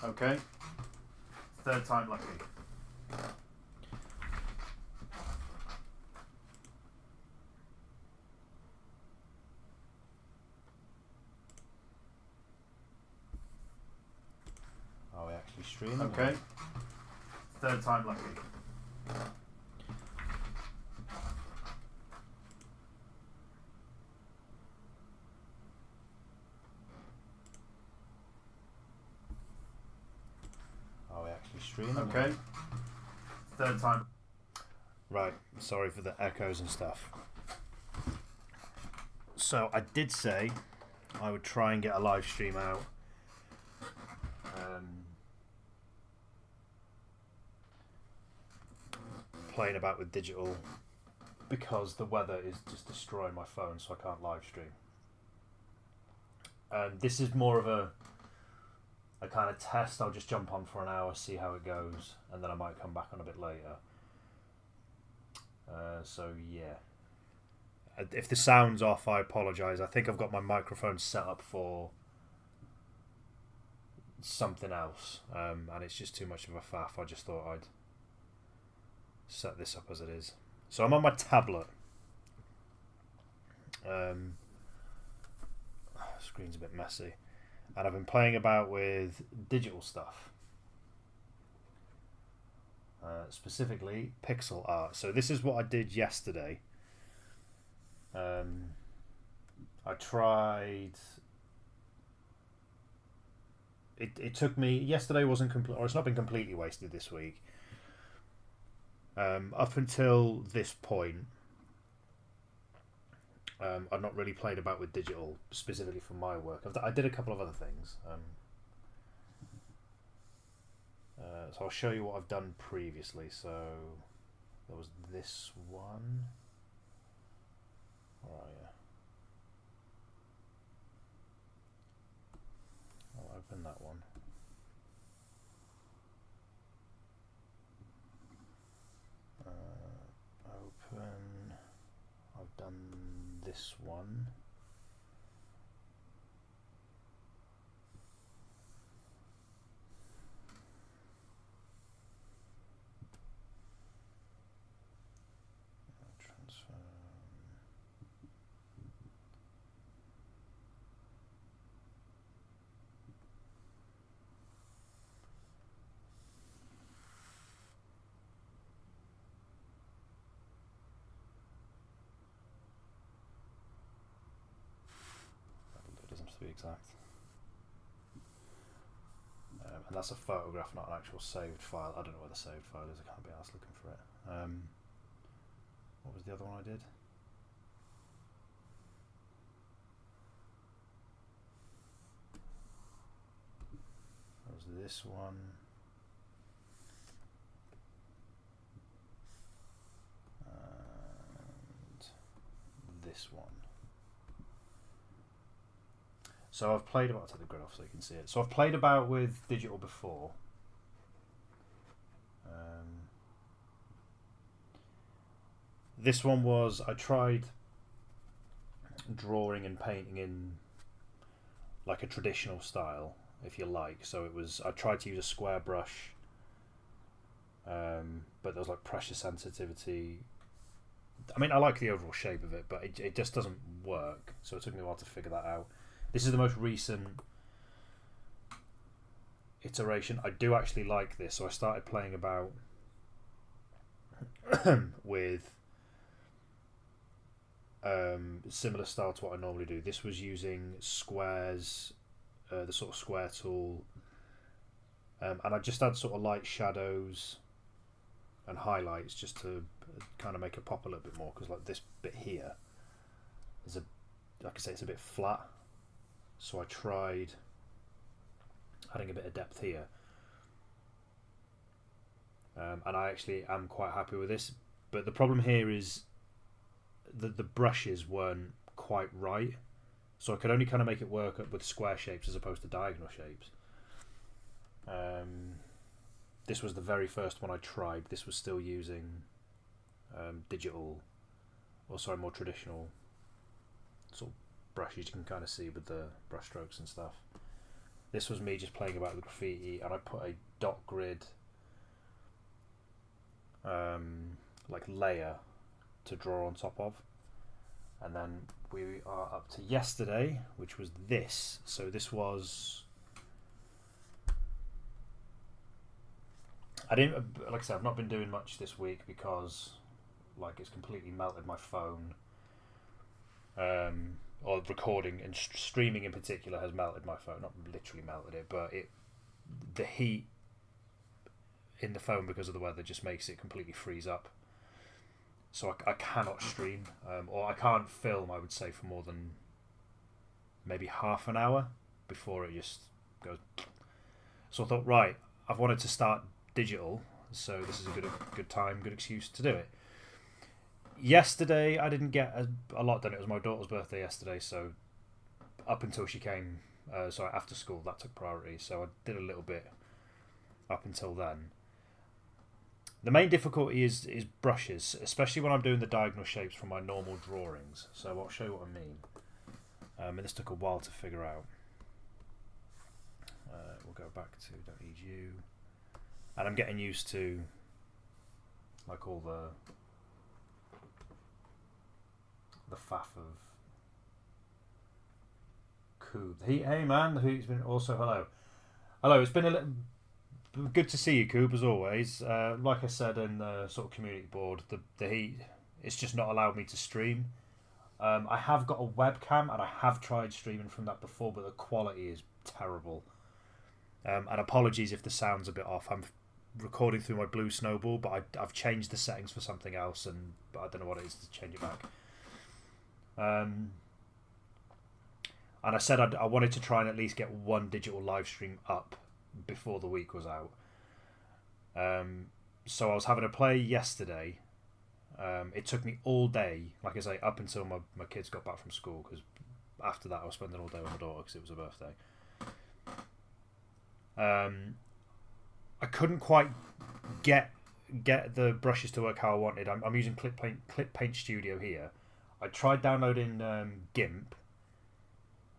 Okay. Third time lucky. Are we actually streaming? Okay. Third time lucky. Are we actually streaming? Okay. Third time. Right, sorry for the echoes and stuff. So I did say I would try and get a live stream out. Playing about with digital because the weather is just destroying my phone, so I can't live stream. This is more of a kind of test. I'll just jump on for an hour, see how it goes, and then I might come back on a bit later. So yeah, if the sound's off, I apologise. I think I've got my microphone set up for something else, and it's just too much of a faff. I just thought I'd set this up as it is. So I'm on my tablet. Screen's a bit messy, and I've been playing about with digital stuff, specifically pixel art. So this is what I did yesterday. I tried. It took me. Yesterday wasn't complete, or it's not been completely wasted this week. Up until this point, I've not really played about with digital specifically for my work. I did a couple of other things. So I'll show you what I've done previously. So there was this one. Where are you? I'll open that one. Open. I've done this one. Transfer. It doesn't have to be exact. And that's a photograph, not an actual saved file. I don't know where the saved file is. I can't be asked looking for it. What was the other one I did? That was this one. And this one. So I've played about, I'll take the grid off so you can see it. So I've played about with digital before. This one was, I tried drawing and painting in like a traditional style, if you like. So it was, I tried to use a square brush, but there was like pressure sensitivity. I mean, I like the overall shape of it, but it just doesn't work. So it took me a while to figure that out. This is the most recent iteration. I do actually like this, so I started playing about with similar style to what I normally do. This was using squares, the sort of square tool, and I just had sort of light shadows and highlights just to kind of make it pop a little bit more, because like this bit here is like I say, it's a bit flat. So I tried adding a bit of depth here, and I actually am quite happy with this. But the problem here is that the brushes weren't quite right, so I could only kind of make it work with square shapes as opposed to diagonal shapes. This was the very first one I tried. This was still using digital, or sorry, more traditional sort of brushes you can kind of see with the brush strokes and stuff. This was me just playing about with graffiti, and I put a dot grid like layer to draw on top of. And then we are up to yesterday, which was this. So this was... I didn't, like I said, I've not been doing much this week because, like, it's completely melted my phone. Or recording and streaming in particular has melted my phone. Not literally melted it, but the heat in the phone because of the weather just makes it completely freeze up. So I cannot stream, or I can't film, I would say, for more than maybe half an hour before it just goes. So I thought, right, I've wanted to start digital, so this is a good time, good excuse to do it. Yesterday I didn't get a lot done. It was my daughter's birthday yesterday, so up until she came, sorry, after school, that took priority, so I did a little bit up until then. The main difficulty is brushes, especially when I'm doing the diagonal shapes from my normal drawings. So I'll show you what I mean. And this took a while to figure out. We'll go back to .edu. And I'm getting used to like all the faff of Coob. Hey man, the Hoot's been also hello. It's been a little good to see you, Coob, as always. Like I said in the sort of community board, the heat, it's just not allowed me to stream. I have got a webcam and I have tried streaming from that before, but the quality is terrible. And apologies if the sound's a bit off. I'm recording through my Blue Snowball, but I've changed the settings for something else, but I don't know what it is to change it back. And I said I wanted to try and at least get one digital live stream up before the week was out. So I was having a play yesterday. It took me all day, like I say, up until my kids got back from school, because after that I was spending all day with my daughter because it was her birthday. I couldn't quite get the brushes to work how I wanted. I'm using Clip Paint Studio here. I tried downloading GIMP.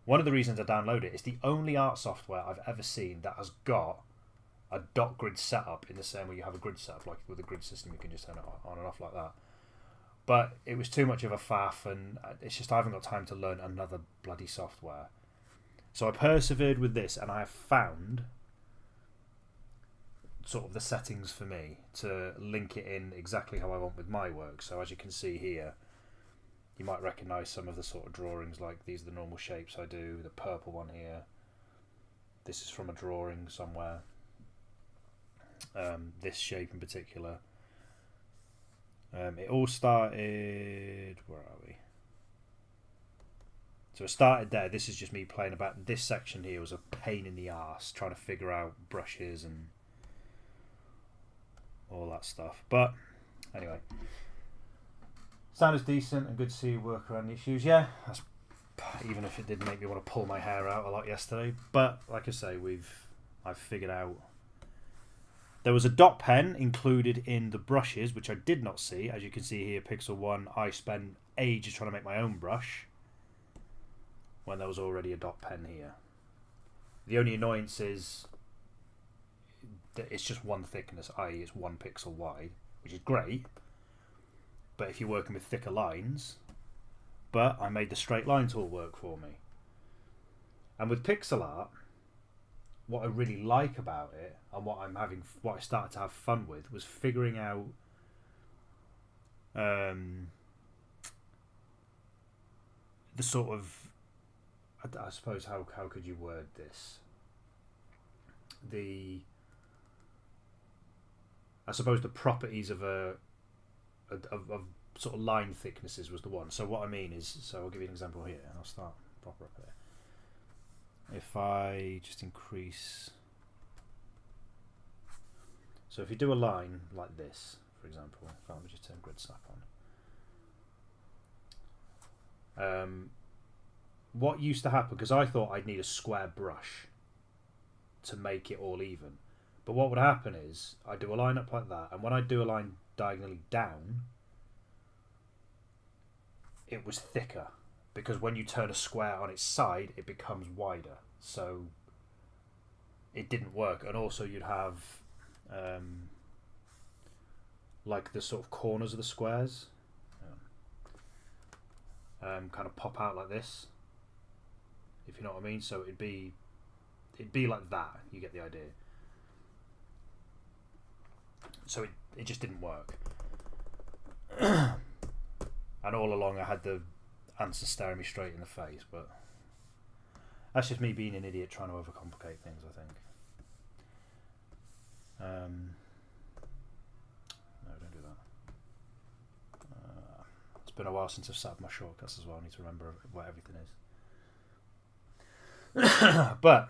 One of the reasons I download it is the only art software I've ever seen that has got a dot grid setup in the same way you have a grid setup, like with a grid system you can just turn it on and off like that. But it was too much of a faff, and it's just I haven't got time to learn another bloody software. So I persevered with this, and I have found sort of the settings for me to link it in exactly how I want with my work. So as you can see here, you might recognise some of the sort of drawings, like these are the normal shapes I do. The purple one here, this is from a drawing somewhere. This shape in particular. It all started, where are we? So it started there. This is just me playing about. This section here was a pain in the arse, trying to figure out brushes and all that stuff. But anyway, sound is decent and good to see you work around the issues. Yeah, that's, even if it did make me want to pull my hair out a lot yesterday. But like I say, I've figured out. There was a dot pen included in the brushes, which I did not see. As you can see here, Pixel 1, I spent ages trying to make my own brush when there was already a dot pen here. The only annoyance is that it's just one thickness, i.e. it's 1 pixel wide, which is great. But if you're working with thicker lines, but I made the straight line tool work for me. And with pixel art, what I really like about it, and what I started to have fun with, was figuring out the sort of, I suppose, how could you word this? I suppose the properties of of sort of line thicknesses was the one. So what I mean is, so I'll give you an example here, and I'll start proper up here. If I just increase, so if you do a line like this, for example, let me just turn grid snap on. What used to happen, because I thought I'd need a square brush to make it all even, but what would happen is I do a line up like that, and when I do a line diagonally down, it was thicker, because when you turn a square on its side, it becomes wider. So it didn't work. And also you'd have like the sort of corners of the squares kind of pop out like this, if you know what I mean. So it'd be like that. You get the idea. So it just didn't work. And all along I had the answer staring me straight in the face, but that's just me being an idiot trying to overcomplicate things, I think. No, don't do that. It's been a while since I've sat with my shortcuts as well. I need to remember what everything is. But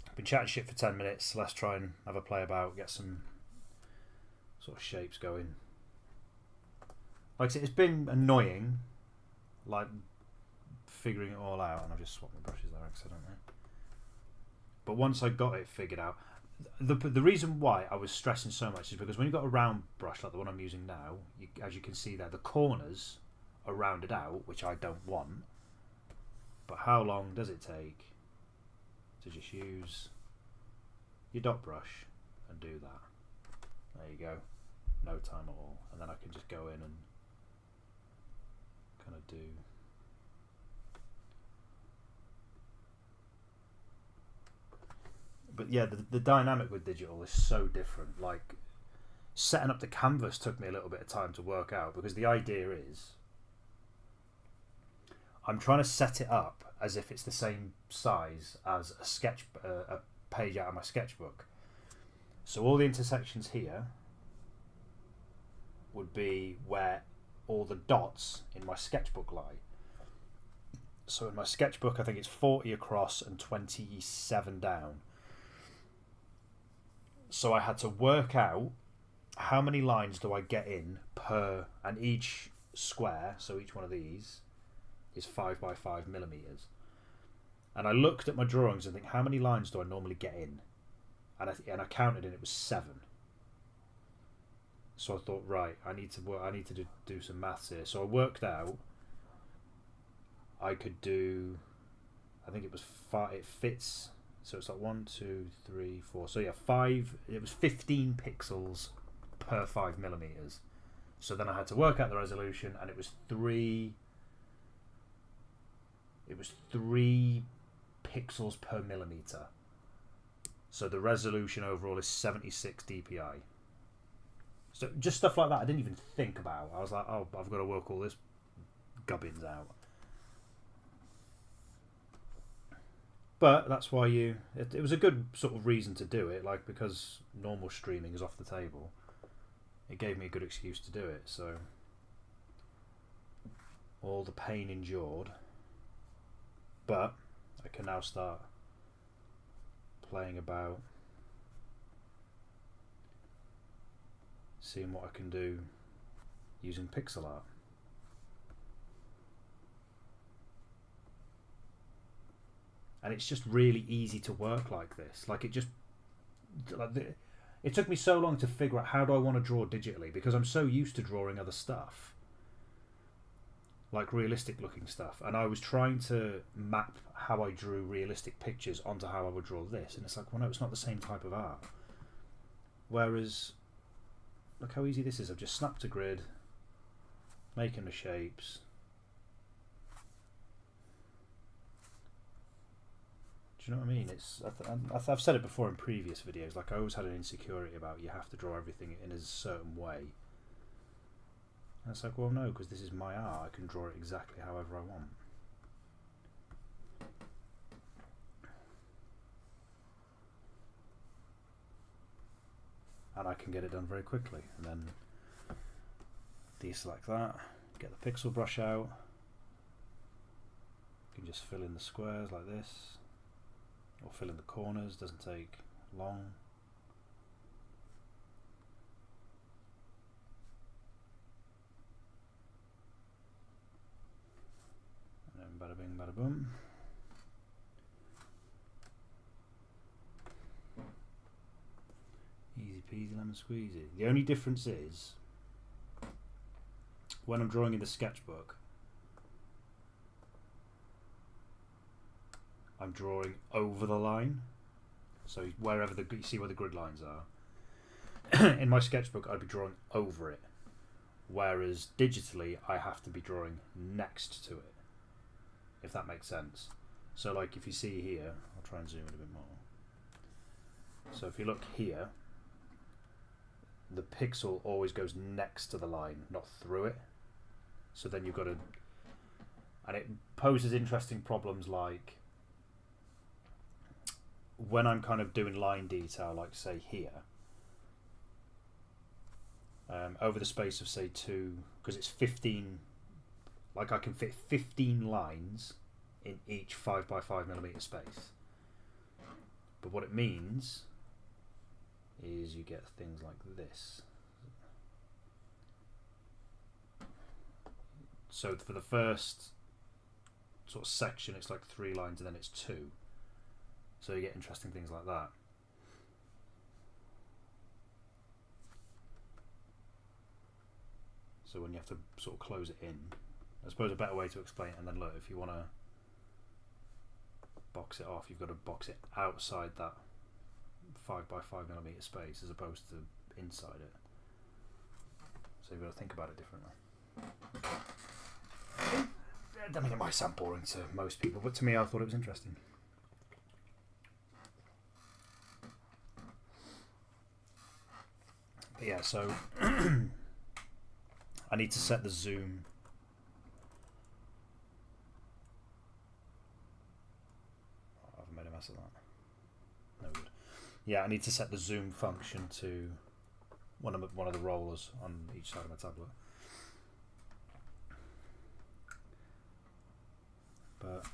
I've been chatting shit for 10 minutes. Let's try and have a play about, get some sort of shapes going. Like I said, it's been annoying, like figuring it all out, and I've just swapped my brushes there accidentally. But once I got it figured out, the reason why I was stressing so much is because when you've got a round brush like the one I'm using now, as you can see there, the corners are rounded out, which I don't want. But how long does it take to just use your dot brush and do that? There you go. No time at all. And then I can just go in and kind of do. But yeah, the dynamic with digital is so different. Like, setting up the canvas took me a little bit of time to work out, because the idea is I'm trying to set it up as if it's the same size as a page out of my sketchbook. So all the intersections here would be where all the dots in my sketchbook lie. So in my sketchbook, I think it's 40 across and 27 down. So I had to work out how many lines do I get in per, and each square, so each one of these is 5 by 5 millimeters. And I looked at my drawings and think, how many lines do I normally get in? And I counted, and it was 7. So I thought, right, I need to do some maths here. So I worked out I could do, I think it was 5. It fits. So it's like 1, 2, 3, 4. So yeah, 5. It was 15 pixels per 5 millimeters. So then I had to work out the resolution, and it was 3. It was 3 pixels per millimeter. So the resolution overall is 76 dpi. So just stuff like that I didn't even think about. I was like, oh, I've got to work all this gubbins out. But that's why it was a good sort of reason to do it, like, because normal streaming is off the table. It gave me a good excuse to do it, so all the pain endured. But I can now start playing about, seeing what I can do using pixel art. And it's just really easy to work like this. Like, it took me so long to figure out, how do I want to draw digitally, because I'm so used to drawing other stuff, like realistic looking stuff, and I was trying to map how I drew realistic pictures onto how I would draw this, and it's like, well, no, it's not the same type of art. Whereas, look how easy this is. I've just snapped a grid, making the shapes. Do you know what I mean? I've said it before in previous videos, like, I always had an insecurity about, you have to draw everything in a certain way. And it's like, well, no, because this is my art. I can draw it exactly however I want. And I can get it done very quickly. And then deselect that, get the pixel brush out. You can just fill in the squares like this, or fill in the corners, doesn't take long. And then bada bing, bada boom. Easy peasy lemon squeezy. The only difference is, when I'm drawing in the sketchbook, I'm drawing over the line. So wherever you see where the grid lines are, in my sketchbook I'd be drawing over it, whereas digitally I have to be drawing next to it, if that makes sense. So like if you see here, I'll try and zoom in a bit more. So if you look here, the pixel always goes next to the line, not through it. So then you've got to, and it poses interesting problems like when I'm kind of doing line detail, like say here, over the space of say 2, because it's 15, like I can fit 15 lines in each 5x5mm space. But what it means is you get things like this. So for the first sort of section it's like 3 lines and then it's 2. So you get interesting things like that. So when you have to sort of close it in, I suppose a better way to explain it, and then look, if you want to box it off, you've got to box it outside that 5x5mm space as opposed to inside it. So you've got to think about it differently. I mean, it might sound boring to most people, but to me I thought it was interesting. But yeah, so I need to set the zoom. Oh, I've made a mess of that. No good. Yeah, I need to set the zoom function to one of the rollers on each side of my tablet. But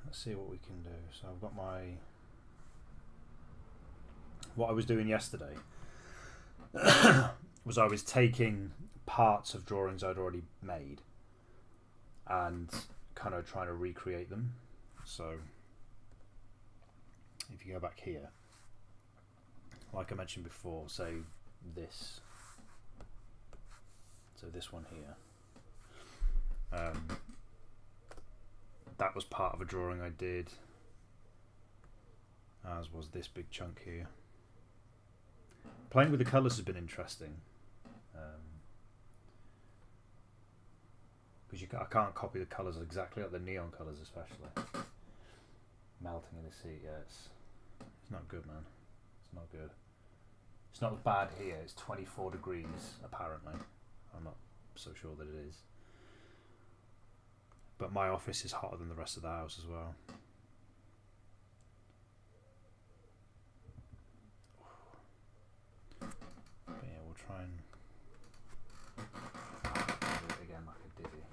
let's see what we can do. So I've got what I was doing yesterday was I was taking parts of drawings I'd already made and kind of trying to recreate them. So if you go back here, like I mentioned before, say this, so this one here, that was part of a drawing I did, as was this big chunk here. Playing with the colours has been interesting, because I can't copy the colours exactly, like the neon colours especially. Melting in the sea, yeah, it's not good, man. It's not good. It's not bad here, it's 24 degrees apparently. I'm not so sure that it is. But my office is hotter than the rest of the house as well. But yeah, we'll try and do it again like a dizzy.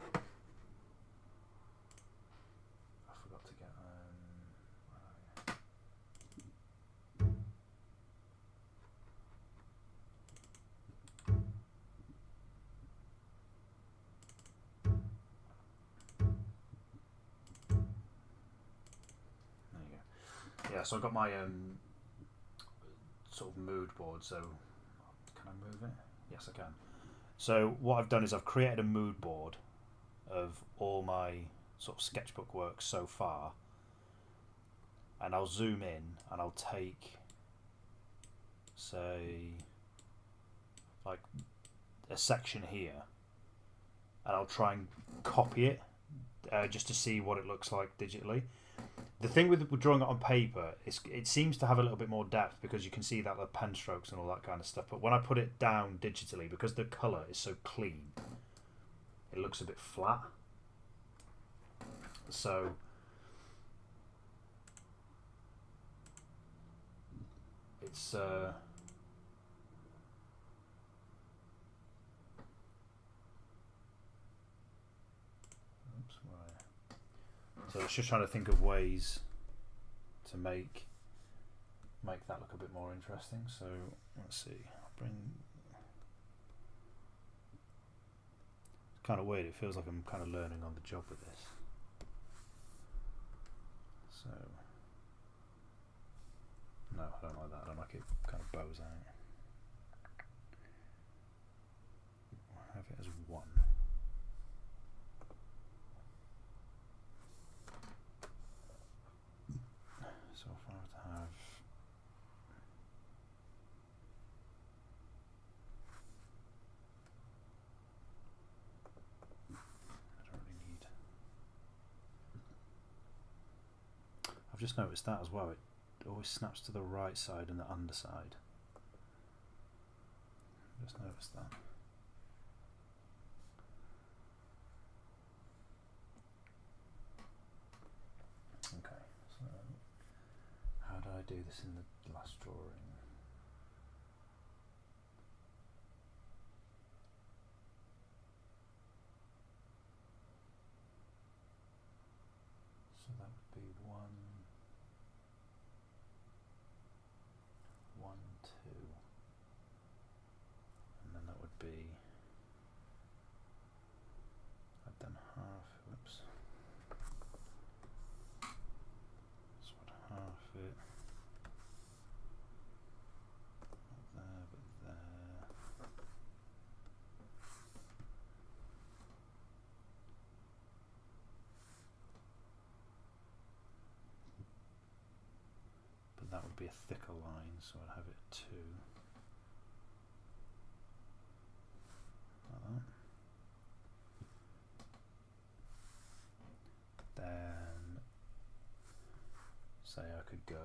I forgot to get yeah, so I've got my sort of mood board, so can I move it? Yes, I can. So what I've done is I've created a mood board of all my sort of sketchbook work so far, and I'll zoom in and I'll take, say, like a section here, and I'll try and copy it just to see what it looks like digitally. The thing with drawing it on paper is it seems to have a little bit more depth because you can see that the pen strokes and all that kind of stuff. But when I put it down digitally, because the colour is so clean, it looks a bit flat. So it's so it's just trying to think of ways to make that look a bit more interesting. So let's see. I'll bring. It's kind of weird. It feels like I'm kind of learning on the job with this. So no, I don't like that. I don't like it kind of bows out. I'll have it as 1. just noticed that as well. It always snaps to the right side and the underside. Just noticed that. Okay, so how did I do this in the last drawing? So that would be 1, 1, 2, and then that would be, I've done half, whoops, so I'd half it, not there but there, but that would be a thicker line, so I'd have it 2. Like that. Then say I could go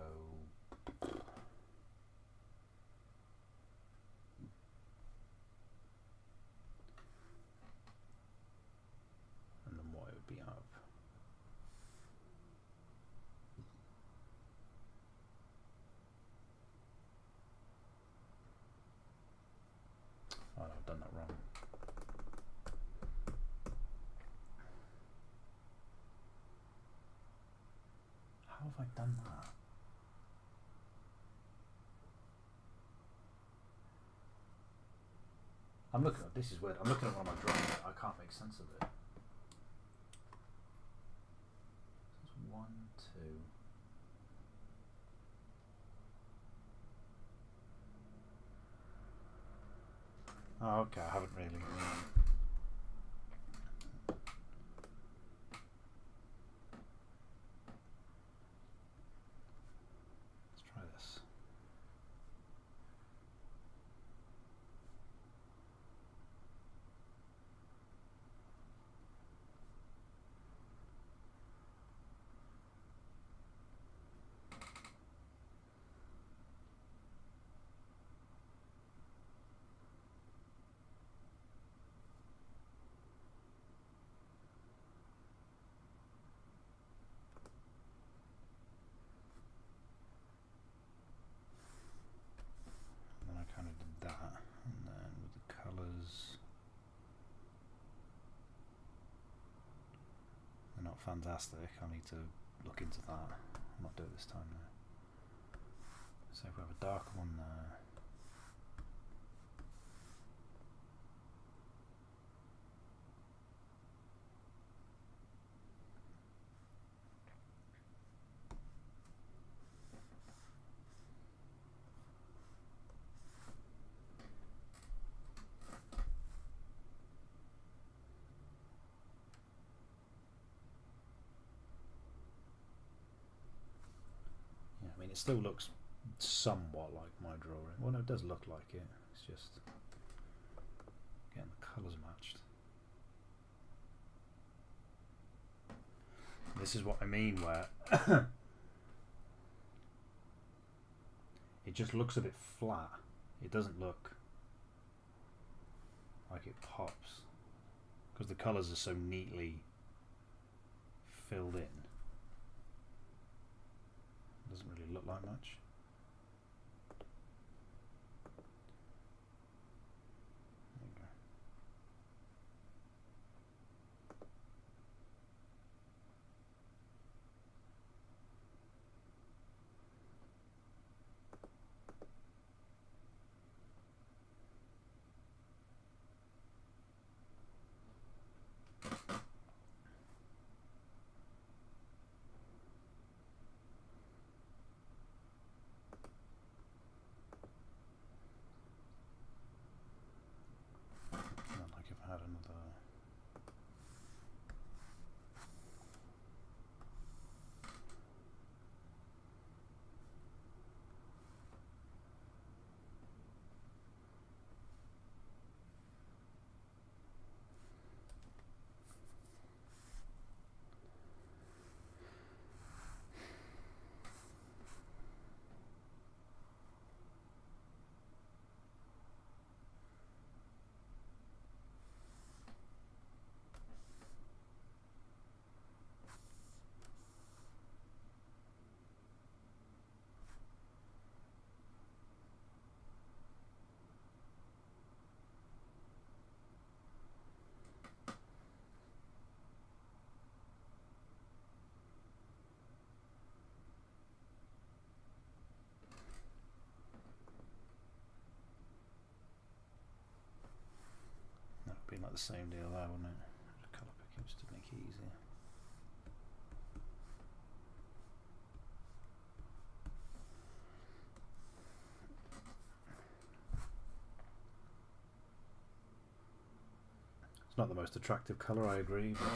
and then what it would be up. Oh no, I've done that wrong. How have I done that? I'm looking at, this is weird, I'm looking at one of my drawings, I can't make sense of it. It's 1, 2. Oh, okay, I haven't really. Let's try this. And then I kind of did that, and then with the colours, they're not fantastic. I need to look into that. I'll not do it this time though. So if we have a darker one there. Yeah, I mean it still looks somewhat like my drawing. Well no, it does look like it. It's just getting the colours matched. This is what I mean where it just looks a bit flat. It doesn't look like it pops because the colours are so neatly filled in. It doesn't really look like much. There you go. the same deal there, wouldn't it? Colour picking just to make it easier. It's not the most attractive colour, I agree, but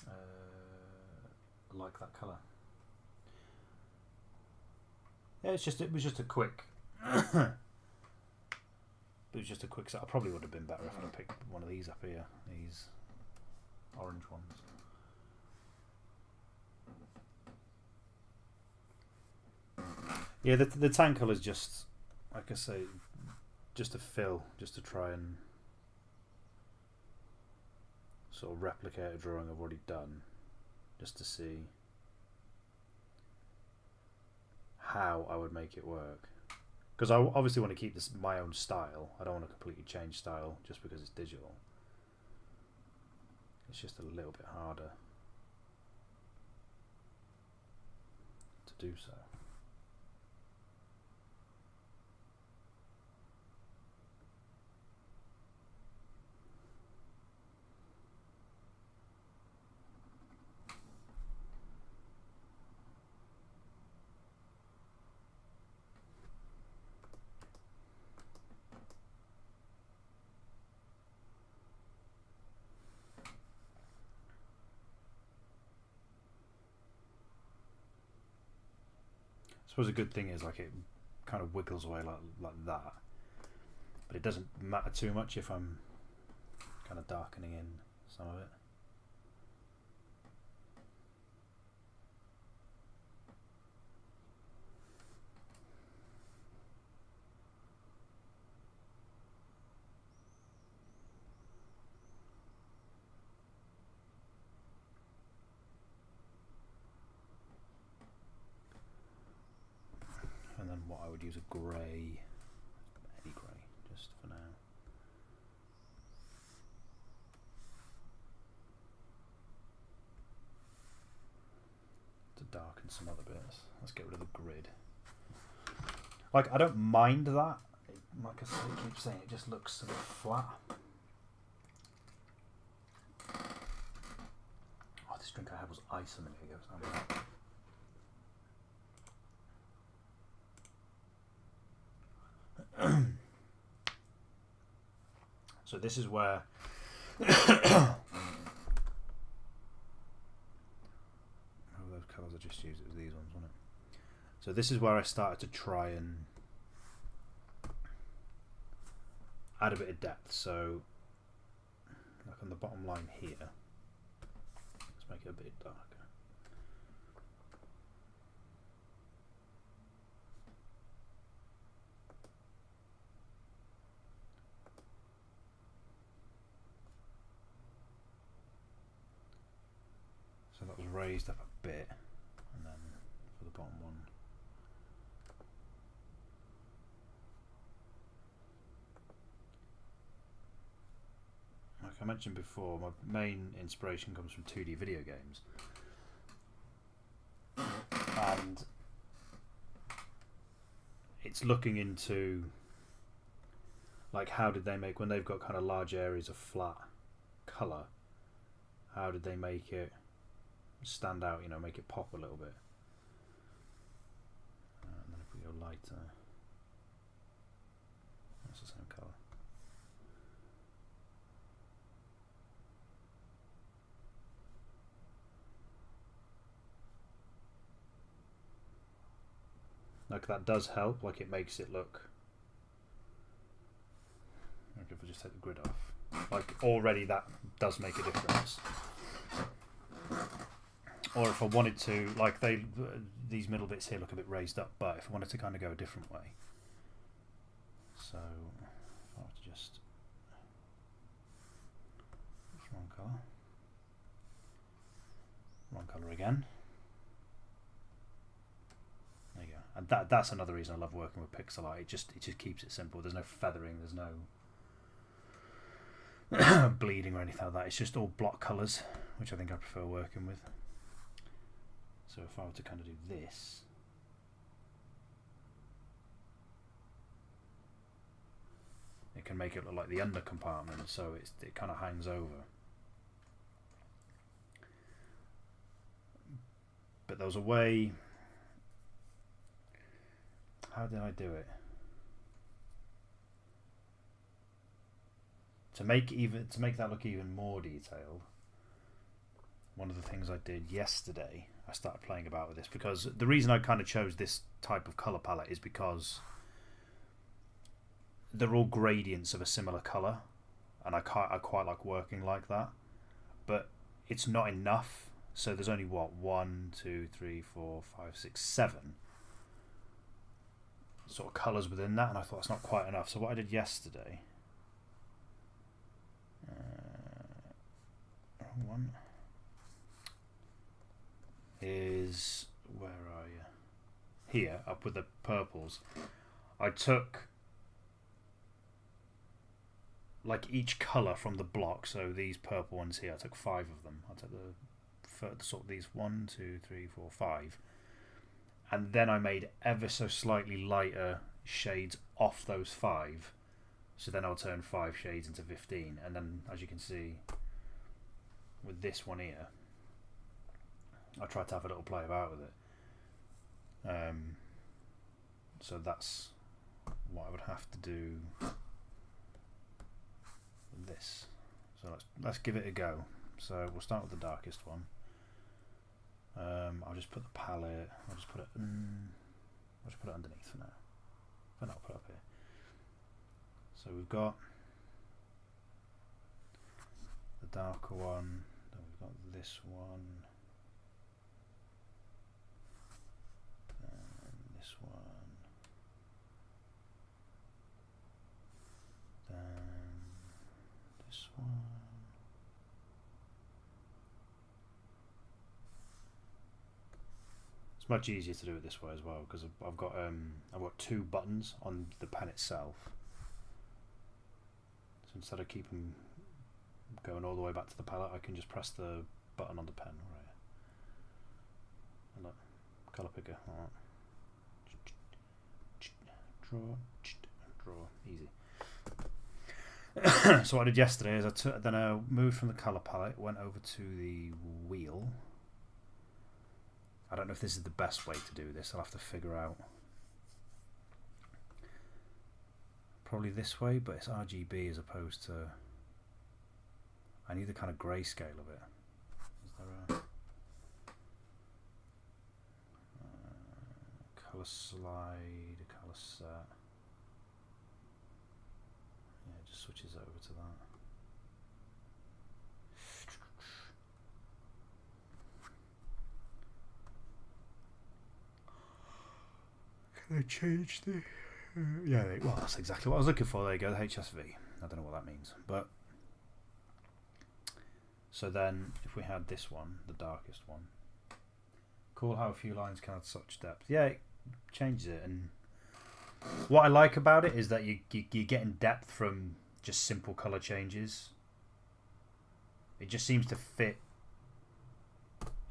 I like that colour. Yeah, it was just a quick it was just a quick set. I probably would have been better if I'd have picked one of these up here, these orange ones. Yeah, the tan colour is just, like I say, just to fill, just to try and sort of replicate a drawing I've already done, just to see how I would make it work. Because I obviously want to keep this my own style. I don't want to completely change style just because it's digital. It's just a little bit harder to do so. I suppose a good thing is like it kind of wiggles away like that, but it doesn't matter too much if I'm kind of darkening in some of it. And then what I would use a grey, any grey, just for now. To darken some other bits. Let's get rid of the grid. Like, I don't mind that. Like I keep saying, it just looks a bit flat. Oh, this drink I had was ice a minute ago. So so this is where those colours I just used, it was these ones, wasn't it? So this is where I started to try and add a bit of depth. So like on the bottom line here, let's make it a bit darker. So that was raised up a bit, and then for the bottom one, like I mentioned before, my main inspiration comes from 2D video games, and it's looking into like how did they make, when they've got kind of large areas of flat colour, how did they make it stand out, you know, make it pop a little bit. And then if we go lighter, that's the same colour. Like that does help, like it makes it look, like if I just take the grid off, like already that does make a difference. Or if I wanted to, like these middle bits here look a bit raised up, but if I wanted to kind of go a different way, so if I were to just wrong colour again, there you go. And that's another reason I love working with pixel art. It just keeps it simple. There's no feathering, there's no bleeding or anything like that. It's just all block colours, which I think I prefer working with. So if I were to kind of do this, can make it look like the under compartment, so it kind of hangs over. But there was a way. How did I do it? To make that look even more detailed, one of the things I did yesterday, I started playing about with this, because the reason I kind of chose this type of colour palette is because they're all gradients of a similar colour, and I quite like working like that, but it's not enough. So there's only what, 1, 2, 3, 4, 5, 6, 7 sort of colours within that, and I thought it's not quite enough. So what I did yesterday, one is, where are you? Here, up with the purples. I took like each colour from the block, so these purple ones here, I took 5 of them. I took the sort of these 1, 2, 3, 4, 5, and then I made ever so slightly lighter shades off those 5. So then I'll turn 5 shades into 15, and then, as you can see with this one here, I tried to have a little play about with it. So that's what I would have to do with this. So let's give it a go. So we'll start with the darkest one. I'll just put the palette. I'll just put it underneath for now. But I'll put it up here. So we've got the darker one. Then we've got this one. And this one. Then this one. It's much easier to do it this way as well, because I've got 2 buttons on the pen itself. So instead of keeping going all the way back to the palette, I can just press the button on the pen right. And look, colour picker. Like that. Draw, easy. So what I did yesterday is I moved from the colour palette, went over to the wheel. I don't know if this is the best way to do this. I'll have to figure out. Probably this way, but it's RGB as opposed to. I need the kind of grayscale of it. Is there a colour slide, a colour set? Yeah, it just switches over to that. Can I change the? Yeah, well, that's exactly what I was looking for. There you go, the HSV. I don't know what that means, but so then if we had this one, the darkest one, cool how a few lines can add such depth. Yeah, it changes it, and what I like about it is that you're getting depth from just simple color changes. It just seems to fit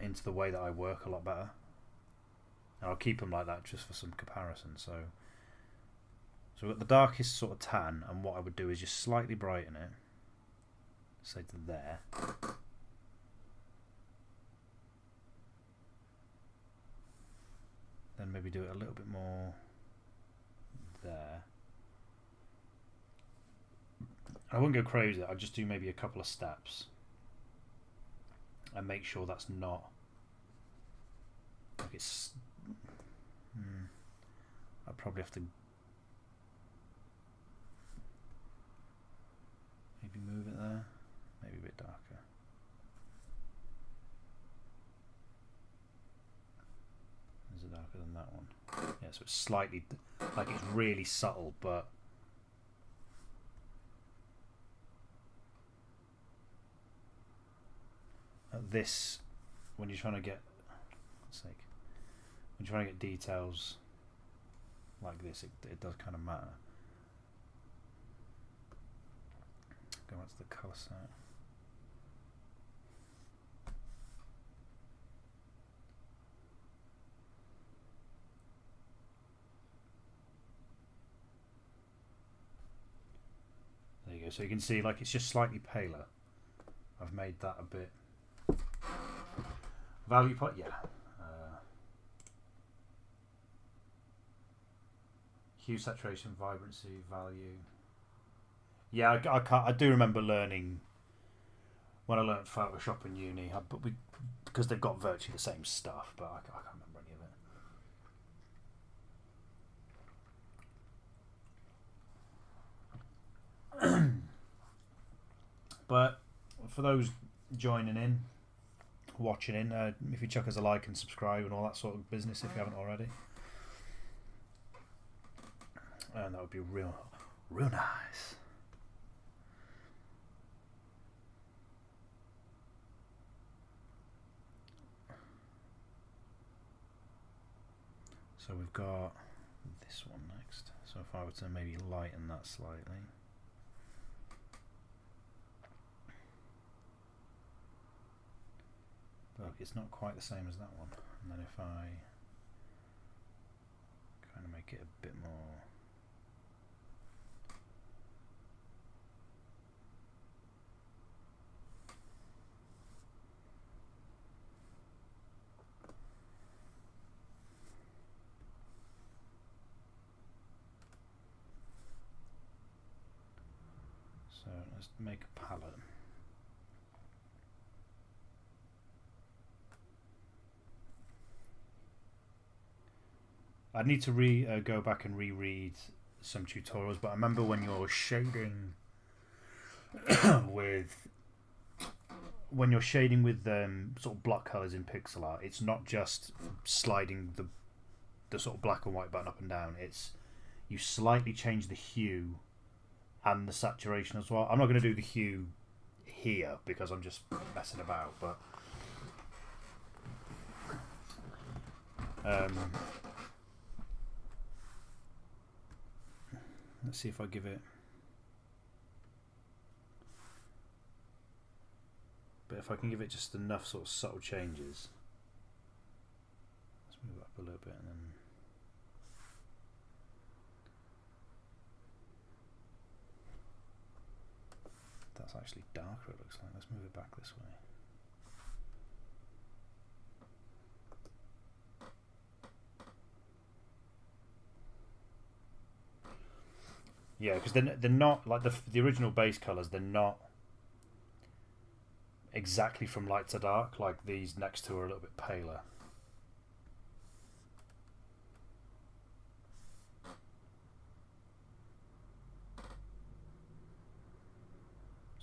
into the way that I work a lot better, and I'll keep them like that just for some comparison. So we've got the darkest sort of tan, and what I would do is just slightly brighten it, say to there. Then maybe do it a little bit more there. I wouldn't go crazy, I'd just do maybe a couple of steps and make sure that's not like it's. I'd probably have to maybe move it there, maybe a bit darker. Is it darker than that one? Yeah, so it's slightly, like it's really subtle, but at this, when you're trying to get, let's see, when you're trying to get details like this, it does kind of matter. Go back to the colour set. go. So you can see like it's just slightly paler. I've made that a bit value pot. Yeah. Hue, saturation, vibrancy, value. Yeah, I do remember learning when I learned Photoshop in uni, but because they've got virtually the same stuff, but I can't remember any of it. But for those joining in, watching in, if you chuck us a like and subscribe and all that sort of business if you haven't already, and that would be real nice. So we've got this one next. So if I were to maybe lighten that slightly. Look, it's not quite the same as that one. And then if I kind of make it a bit more. So let's make a palette. I'd need to go back and reread some tutorials, but I remember when you're shading with sort of block colors in pixel art, it's not just sliding the sort of black and white button up and down. It's you slightly change the hue and the saturation as well. I'm not going to do the hue here because I'm just messing about, but let's see if I give it. But if I can give it just enough sort of subtle changes. Let's move it up a little bit and then. That's actually darker, it looks like. Let's move it back this way. Yeah, because they're not like the original base colours. They're not exactly from light to dark. Like these next two are a little bit paler.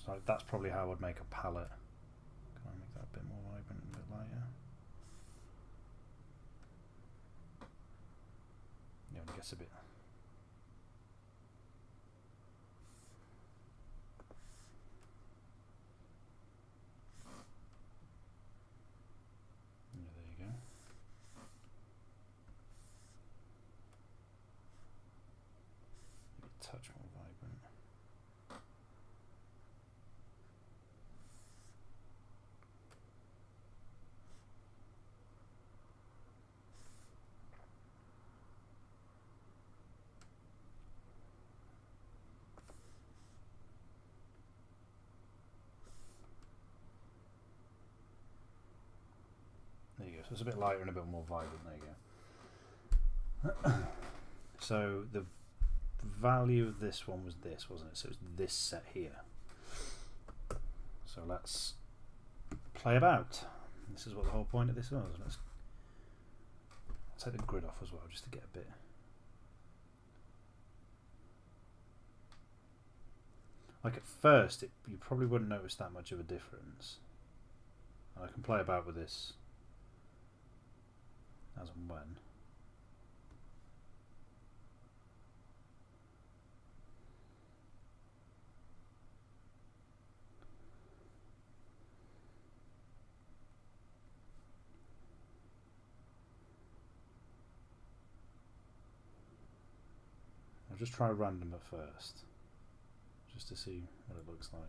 So that's probably how I would make a palette. Can I make that a bit more vibrant, a bit lighter? Yeah, I guess a bit. Touch more vibrant. There you go. So it's a bit lighter and a bit more vibrant. There you go. So the value of this one was this, wasn't it? So it's this set here. So let's play about. This is what the whole point of this was. Let's take the grid off as well, just to get a bit. Like at first, you probably wouldn't notice that much of a difference. And I can play about with this as and when. I'll just try random at first, just to see what it looks like.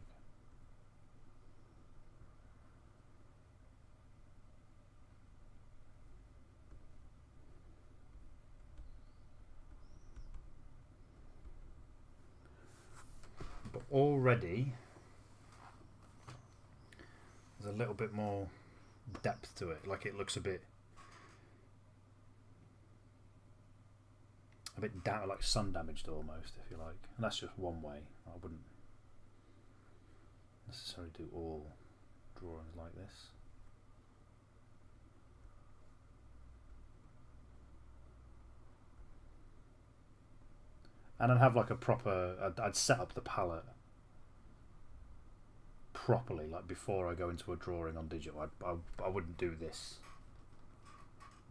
But already there's a little bit more depth to it. Like it looks a bit down, like sun damaged almost, if you like. And that's just one way. I wouldn't necessarily do all drawings like this. And I'd have like a proper, I'd set up the palette properly, like before I go into a drawing on digital. I wouldn't do this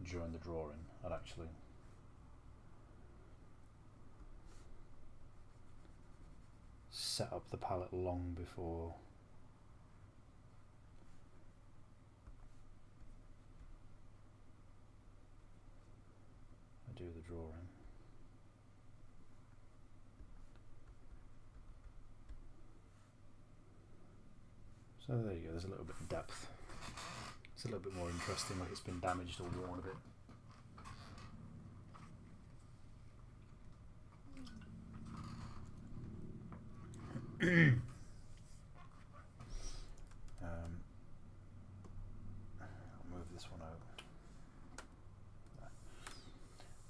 during the drawing. I'd actually set up the palette long before I do the drawing. So there you go, there's a little bit of depth. It's a little bit more interesting, like it's been damaged or worn a bit. I'll move this one out.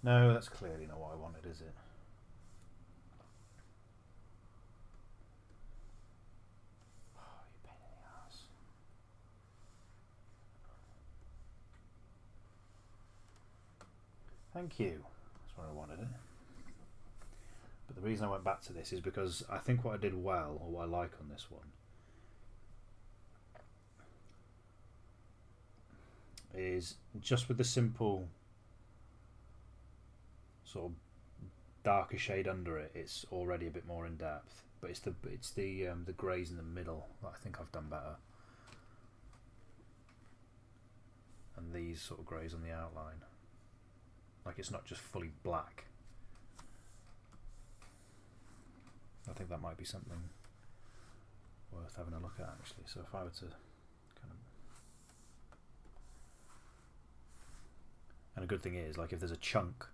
No, that's clearly not what I wanted, is it? Oh, you pain in the ass. Thank you. That's where I wanted it. But the reason I went back to this is because I think what I did well, or what I like on this one, is just with the simple sort of darker shade under it, it's already a bit more in depth. But it's the greys in the middle that I think I've done better, and these sort of greys on the outline. Like it's not just fully black. I think that might be something worth having a look at actually. So if I were to kind of, and a good thing is, like if there's a chunk,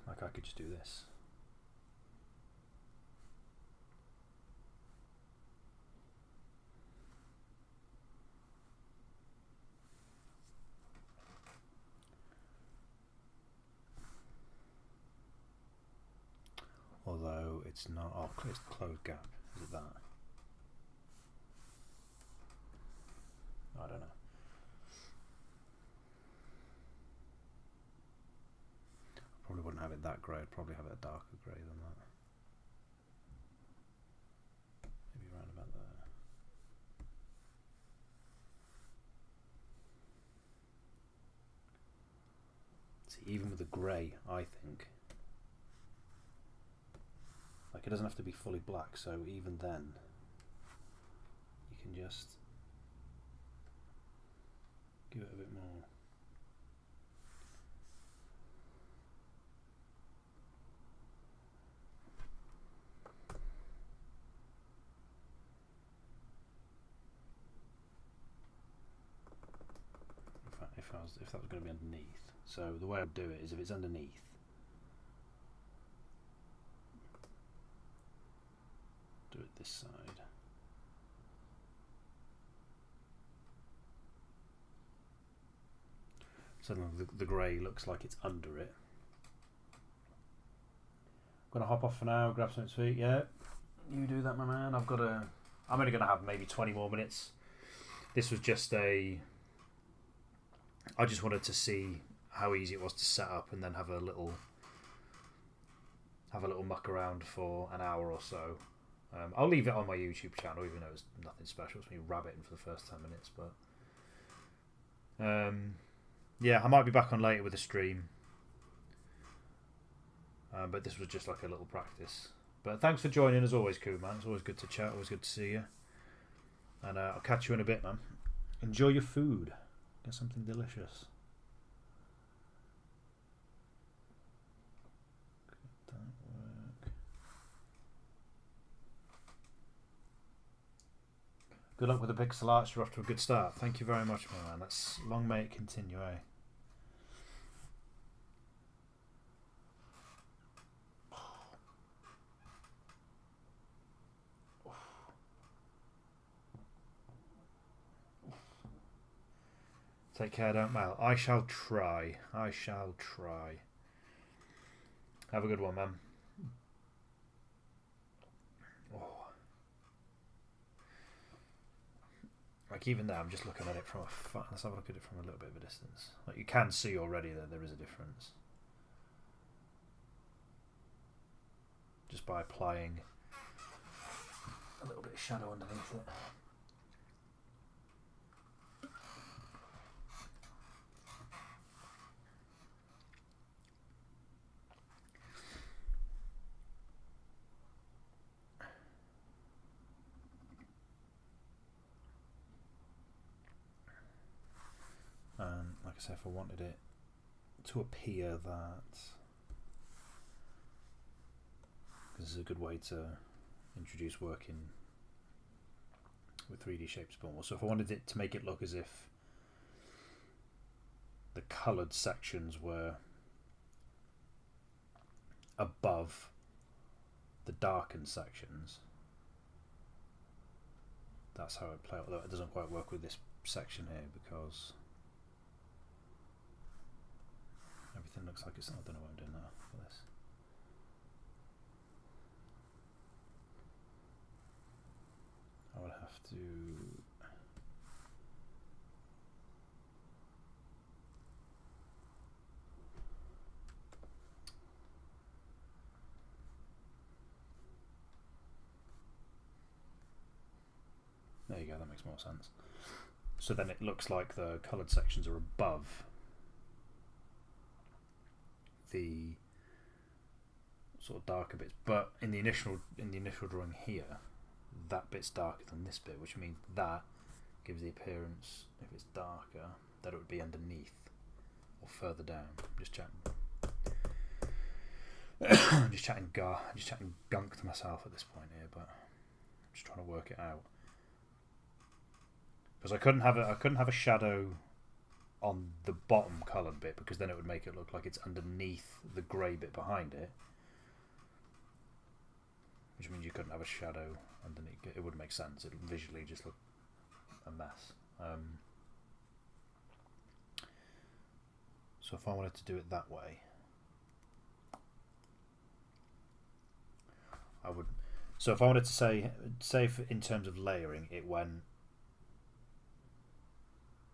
like I could just do this. Although it's not, oh, it's the closed gap, is it that? I don't know. Probably wouldn't have it that grey, I'd probably have it a darker grey than that. Maybe around about there. See, even with the grey, I think, like it doesn't have to be fully black, so even then you can just give it a bit more. In fact, if that was going to be underneath, so the way I'd do it is if it's underneath, do it this side. So the grey looks like it's under it. I'm gonna hop off for now, grab something to eat. Yeah, you do that, my man. I'm only gonna have maybe 20 more minutes. This was just I just wanted to see how easy it was to set up and then have a little muck around for an hour or so. I'll leave it on my YouTube channel, even though it's nothing special. It's me rabbiting for the first 10 minutes, but yeah, I might be back on later with a stream. But this was just like a little practice. But thanks for joining as always, Koo, man. It's always good to chat, always good to see you. And I'll catch you in a bit, man. Enjoy your food. Get something delicious. Good luck with the pixel arts. You're off to a good start. Thank you very much, my man. That's long may it continue, eh? Take care, don't mail. I shall try. I shall try. Have a good one, man. Oh. Like even now, I'm just looking at it from let's have a look at it from a little bit of a distance. Like you can see already that there is a difference. Just by applying a little bit of shadow underneath it. And like I said, if I wanted it to appear that this is a good way to introduce working with 3D shapes more. So if I wanted it to make it look as if the coloured sections were above the darkened sections, that's how it play. Although it doesn't quite work with this section here because everything looks like it's. I don't know what I'm doing now for this. I would have to. There you go, that makes more sense. So then it looks like the coloured sections are above the sort of darker bits, but in the initial drawing here, that bit's darker than this bit, which means that gives the appearance, if it's darker, that it would be underneath or further down. Just chatting gunk to myself at this point here, but I'm just trying to work it out. Because I couldn't have a shadow on the bottom coloured bit, because then it would make it look like it's underneath the grey bit behind it, which means you couldn't have a shadow underneath. It wouldn't make sense. It would visually just look a mess. So if I wanted to do it that way, I would. So if I wanted to say in terms of layering, it went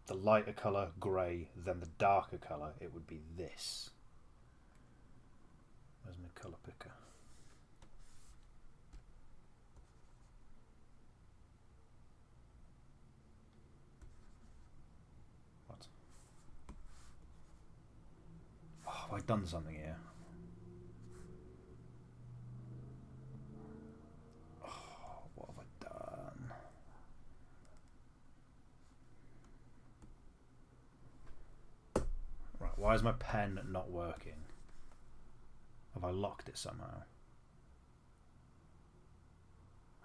the lighter colour, grey, then the darker colour, it would be this. Where's my colour picker? What? Oh, have I done something here? Oh, what have I done? Right, why is my pen not working? Have I locked it somehow?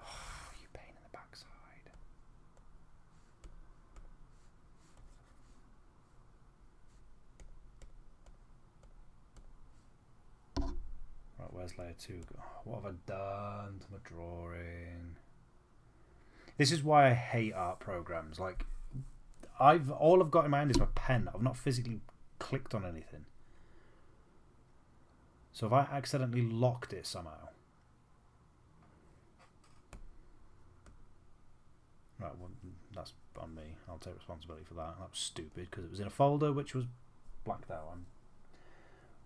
Oh, you pain in the backside. Right, where's layer 2? What have I done to my drawing? This is why I hate art programs. Like, all I've got in mind is my pen. I've not physically clicked on anything. So if I accidentally locked it somehow. Right, well, that's on me. I'll take responsibility for that. That was stupid because it was in a folder which was blacked out.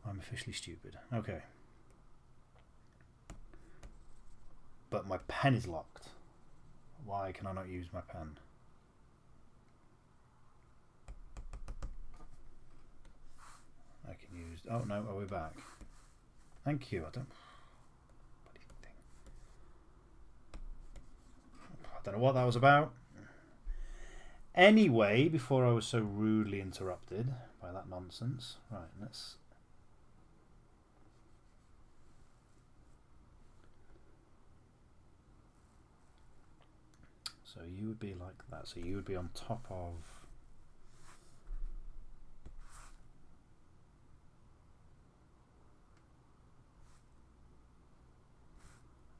I'm officially stupid. Okay. But my pen is locked. Why can I not use my pen? I can use. Oh no, are we back? Thank you. I don't know what that was about. Anyway, before I was so rudely interrupted by that nonsense. Right, let's. So you would be like that. So you would be on top of.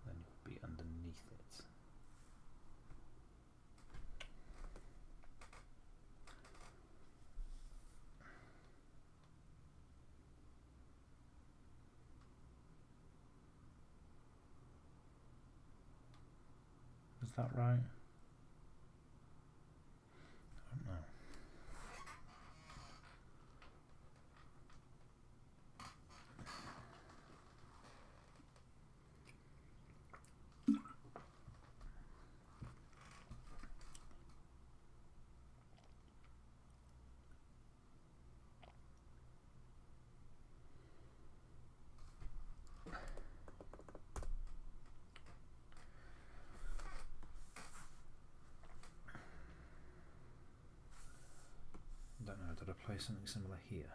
Then you would be underneath it. Is that right? I don't know. I don't know, did I play something similar here?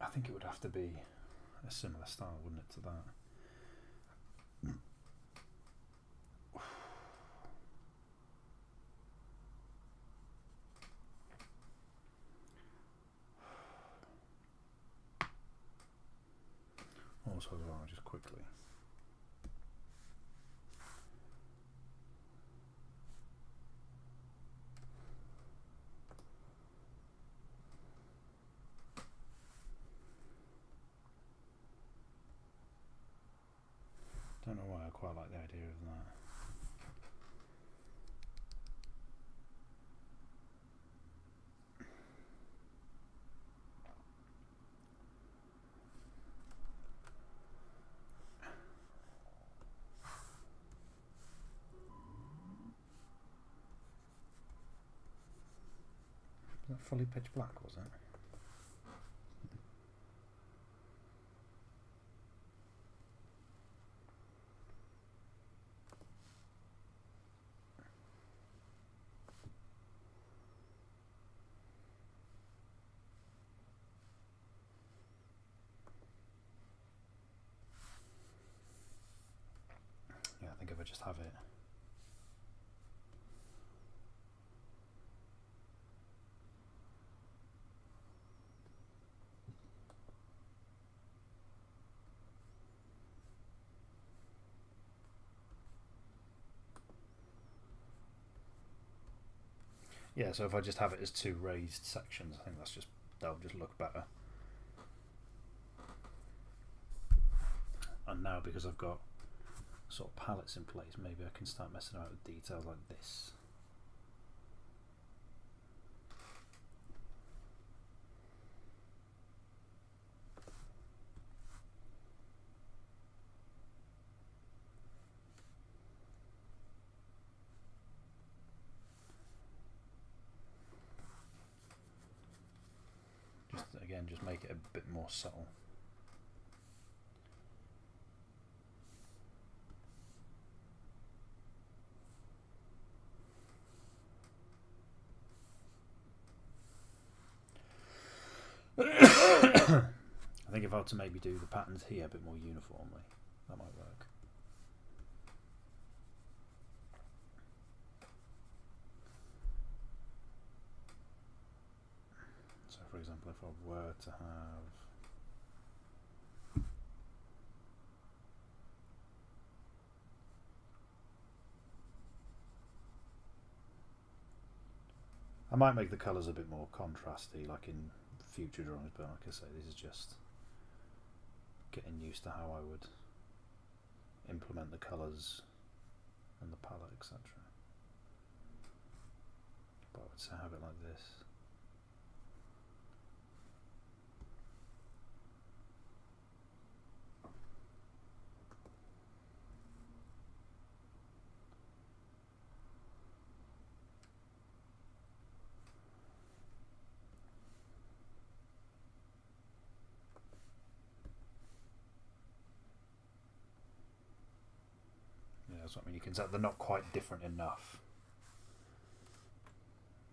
I think it would have to be a similar style, wouldn't it, to that? Also, as well, just quickly. Don't know why I quite like the idea of that. Was that fully pitch black, was it? Yeah, I think if I just have it. Yeah, so if I just have it as two raised sections, I think that'll just look better. And now, because I've got sort of palettes in place, maybe I can start messing about with details like this. Just make it a bit more subtle. I think if I were to maybe do the patterns here a bit more uniformly, that might work. So for example, if I were to have I might make the colours a bit more contrasty like in future drawings, but like I say, this is just getting used to how I would implement the colours and the palette, etc. But I would say have it like this. That's what I mean. You can say they're not quite different enough,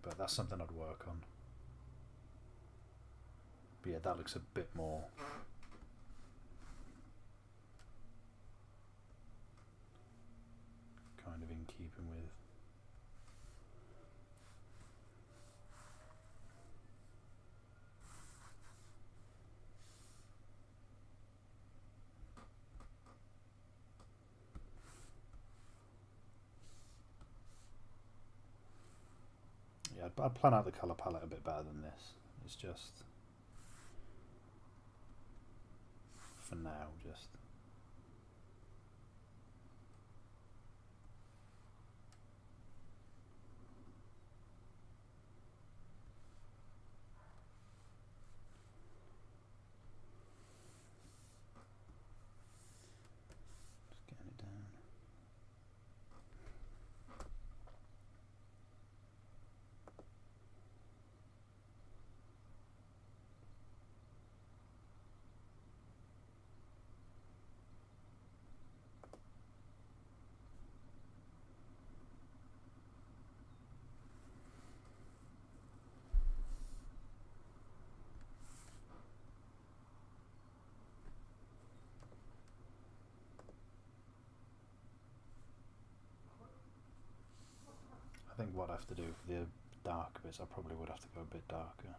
but that's something I'd work on. But yeah, that looks a bit more kind of in keeping with. Yeah, I'd plan out the colour palette a bit better than this. It's just, for now, just. Getting it down. I think what I have to do for the dark bits, I probably would have to go a bit darker.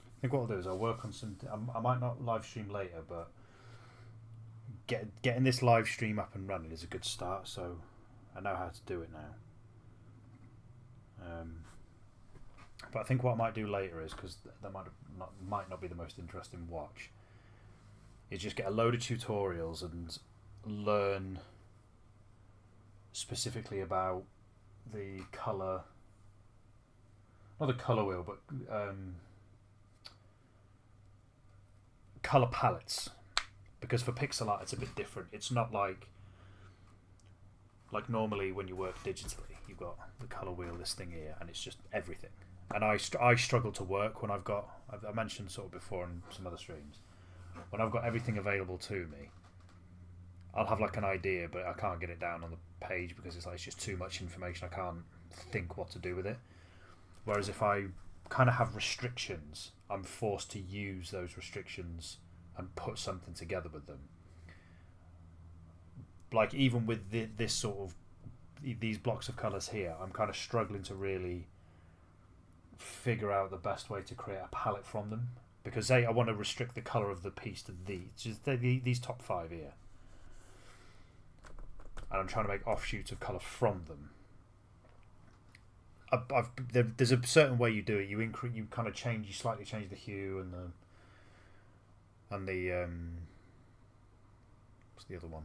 I think what I'll do is I'll work on some. I might not live stream later, but getting this live stream up and running is a good start. So I know how to do it now. But I think what I might do later is, because that might not be the most interesting watch, is just get a load of tutorials and learn specifically about the colour, not the colour wheel, but colour palettes, because for pixel art it's a bit different. It's not like normally when you work digitally, you've got the colour wheel, this thing here, and it's just everything. And I struggle to work when I mentioned sort of before in some other streams, when I've got everything available to me, I'll have like an idea, but I can't get it down on the page because it's just too much information. I can't think what to do with it. Whereas if I kind of have restrictions, I'm forced to use those restrictions and put something together with them. Like even with this sort of these blocks of colours here, I'm kind of struggling to really figure out the best way to create a palette from them, because I want to restrict the colour of the piece to these top 5 here, and I'm trying to make offshoots of colour from them. There's a certain way you do it. You kind of slightly change the hue and the what's the other one?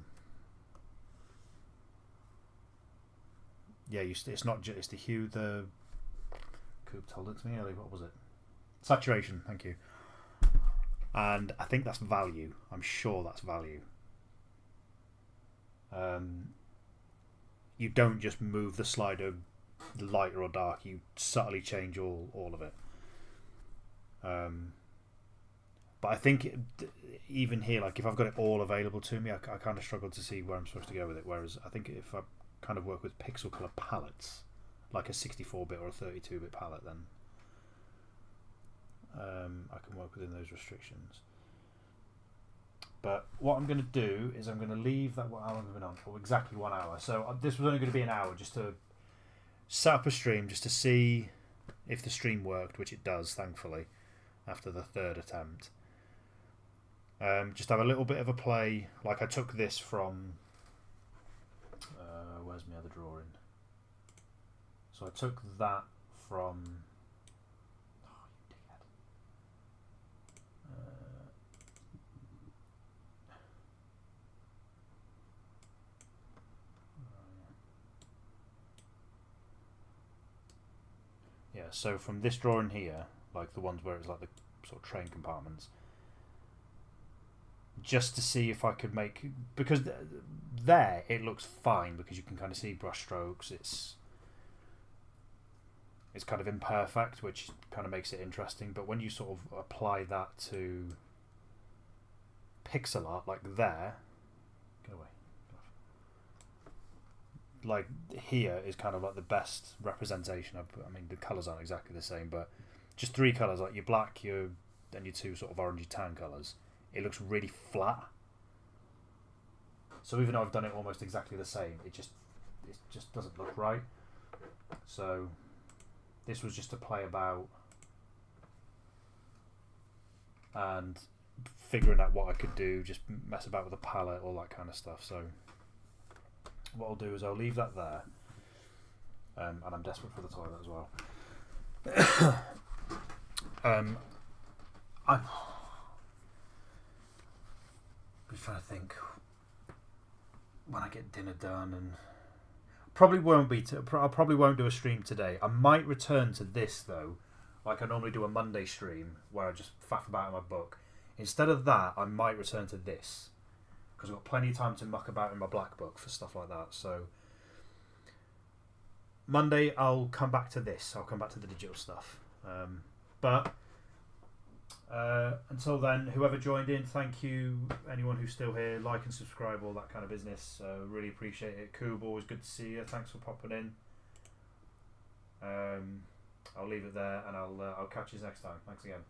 Yeah, it's not just it's the hue. The Coop told it to me earlier. What was it? Saturation. Thank you. And I think that's value. I'm sure that's value. You don't just move the slider lighter or dark. You subtly change all of it. But I think even here, like if I've got it all available to me, I kind of struggle to see where I'm supposed to go with it. Whereas I think if I kind of work with pixel color palettes, like a 64-bit or a 32-bit palette, then I can work within those restrictions. But what I'm going to do is I'm going to leave that. How long have I been on for? Exactly 1 hour. So this was only going to be an hour, just to set up a stream, just to see if the stream worked, which it does, thankfully, after the 3rd attempt. Just have a little bit of a play. Like I took this from. Where's my other drawing? So I took that from. Oh, you dickhead. Yeah, so from this drawing here, like the ones where it's like the sort of train compartments, just to see if I could make, because there it looks fine because you can kind of see brush strokes. It's kind of imperfect, which kind of makes it interesting. But when you sort of apply that to pixel art, like there, get away, like here is kind of like the best representation of. I mean, the colours aren't exactly the same, but just three colours, like your black, and your two sort of orangey tan colours. It looks really flat. So even though I've done it almost exactly the same, it just doesn't look right. So this was just to play about and figuring out what I could do, just mess about with the palette, all that kind of stuff. So what I'll do is I'll leave that there, and I'm desperate for the toilet as well. I'm just trying to think when I get dinner done, and probably won't be. I probably won't do a stream today. I might return to this though, like I normally do a Monday stream where I just faff about in my book. Instead of that, I might return to this because I've got plenty of time to muck about in my black book for stuff like that. So Monday I'll come back to this. I'll come back to the digital stuff. But until then, whoever joined in, thank you. Anyone who's still here, like and subscribe, all that kind of business. Really appreciate it. Coob, always good to see you. Thanks for popping in. I'll leave it there, and I'll catch you next time. Thanks again.